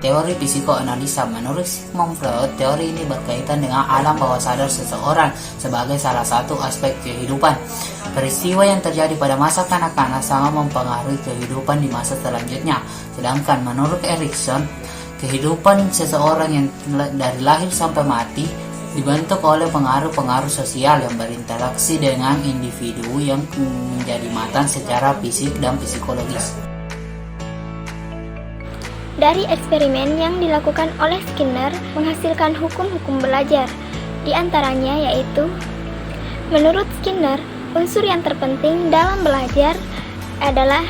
teori psikoanalisa. Menurut Sigmund Freud, teori ini berkaitan dengan alam bawah sadar seseorang sebagai salah satu aspek kehidupan. Peristiwa yang terjadi pada masa kanak-kanak sangat mempengaruhi kehidupan di masa selanjutnya. Sedangkan menurut Erikson, kehidupan seseorang yang dari lahir sampai mati dibentuk oleh pengaruh-pengaruh sosial yang berinteraksi dengan individu yang menjadi matang secara fisik dan psikologis. Dari eksperimen yang dilakukan oleh Skinner menghasilkan hukum-hukum belajar. Di antaranya yaitu, menurut Skinner, unsur yang terpenting dalam belajar adalah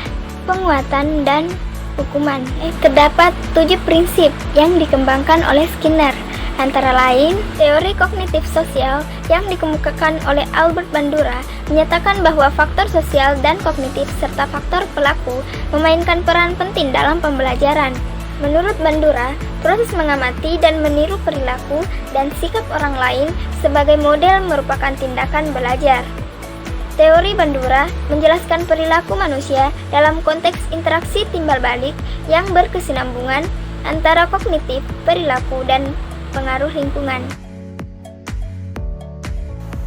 penguatan dan hukuman. Terdapat 7 prinsip yang dikembangkan oleh Skinner, antara lain teori kognitif sosial yang dikemukakan oleh Albert Bandura menyatakan bahwa faktor sosial dan kognitif serta faktor pelaku memainkan peran penting dalam pembelajaran. Menurut Bandura, proses mengamati dan meniru perilaku dan sikap orang lain sebagai model merupakan tindakan belajar. Teori Bandura menjelaskan perilaku manusia dalam konteks interaksi timbal balik yang berkesinambungan antara kognitif, perilaku, dan pengaruh lingkungan.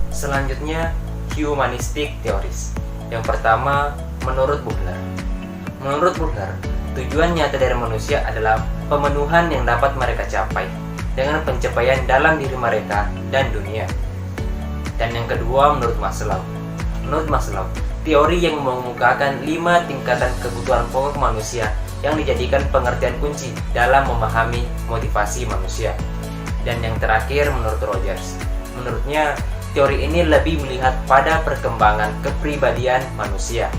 Selanjutnya, humanistic theories. Yang pertama, menurut Butler. Menurut Butler, tujuan nyata dari manusia adalah pemenuhan yang dapat mereka capai dengan pencapaian dalam diri mereka dan dunia. Dan yang kedua, menurut Maslow. Menurut Maslow, teori yang mengemukakan 5 tingkatan kebutuhan pokok manusia yang dijadikan pengertian kunci dalam memahami motivasi manusia. Dan yang terakhir, menurut Rogers. Menurutnya, teori ini lebih melihat pada perkembangan kepribadian manusia.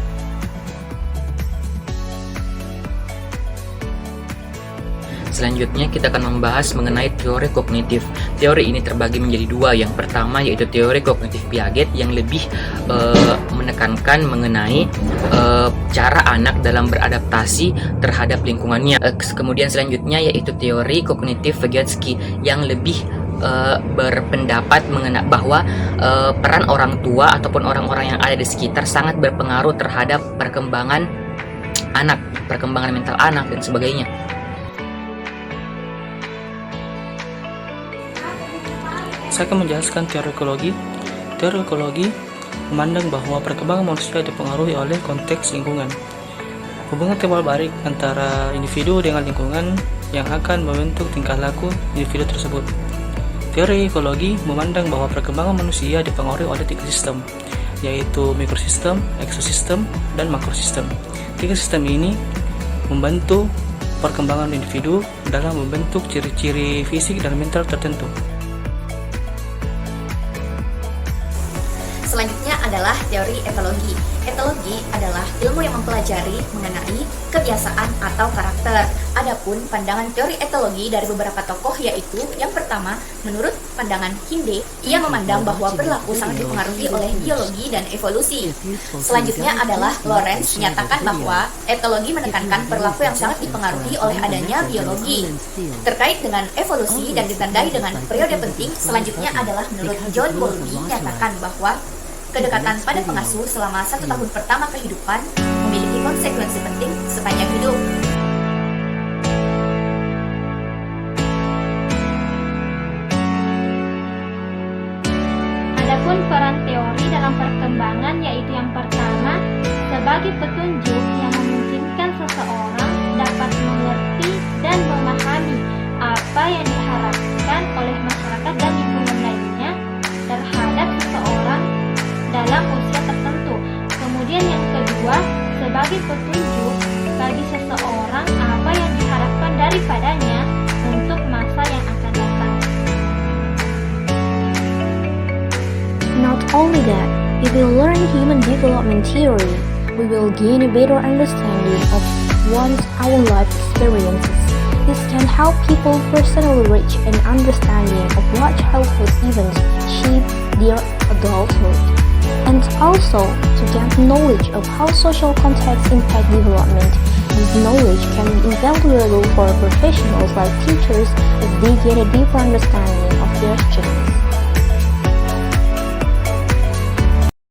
Selanjutnya kita akan membahas mengenai teori kognitif. Teori ini terbagi menjadi 2. Yang pertama yaitu teori kognitif Piaget yang lebih menekankan mengenai cara anak dalam beradaptasi terhadap lingkungannya. Kemudian selanjutnya yaitu teori kognitif Vygotsky yang lebih berpendapat mengenai bahwa peran orang tua ataupun orang-orang yang ada di sekitar sangat berpengaruh terhadap perkembangan anak, perkembangan mental anak dan sebagainya. Saya akan menjelaskan teori ekologi. Teori ekologi memandang bahwa perkembangan manusia dipengaruhi oleh konteks lingkungan. Hubungan timbal balik antara individu dengan lingkungan yang akan membentuk tingkah laku individu tersebut. Teori ekologi memandang bahwa perkembangan manusia dipengaruhi oleh 3 sistem, yaitu mikrosistem, ekosistem, dan makrosistem. 3 sistem ini membantu perkembangan individu dalam membentuk ciri-ciri fisik dan mental tertentu. Selanjutnya adalah teori etologi. Etologi adalah ilmu yang mempelajari mengenai kebiasaan atau karakter. Adapun pandangan teori etologi dari beberapa tokoh yaitu yang pertama, menurut pandangan Kinde, ia memandang bahwa perilaku sangat dipengaruhi oleh biologi dan evolusi. Selanjutnya adalah Lawrence menyatakan bahwa etologi menekankan perilaku yang sangat dipengaruhi oleh adanya biologi. Terkait dengan evolusi dan ditandai dengan periode penting, selanjutnya adalah menurut John Bowlby menyatakan bahwa kedekatan pada pengasuh selama 1 tahun pertama kehidupan memiliki konsekuensi penting sepanjang hidup. Adapun peran teori dalam perkembangan yaitu yang pertama, sebagai petunjuk yang memungkinkan seseorang dapat mengerti dan memahami apa yang diharapkan oleh masyarakat dan lingkungan lainnya terhadap seseorang dalam usia tertentu. Kemudian yang kedua, sebagai petunjuk bagi seseorang apa yang diharapkan daripadanya untuk masa yang akan datang. Not only that, if we learn human development theory, we will gain a better understanding of one's our life experiences. This can help people personally reach an understanding of what childhood events shape their adulthood, and also to gain knowledge of how social contexts impact development. This knowledge can be invaluable for professionals like teachers as they gain a deeper understanding of their students.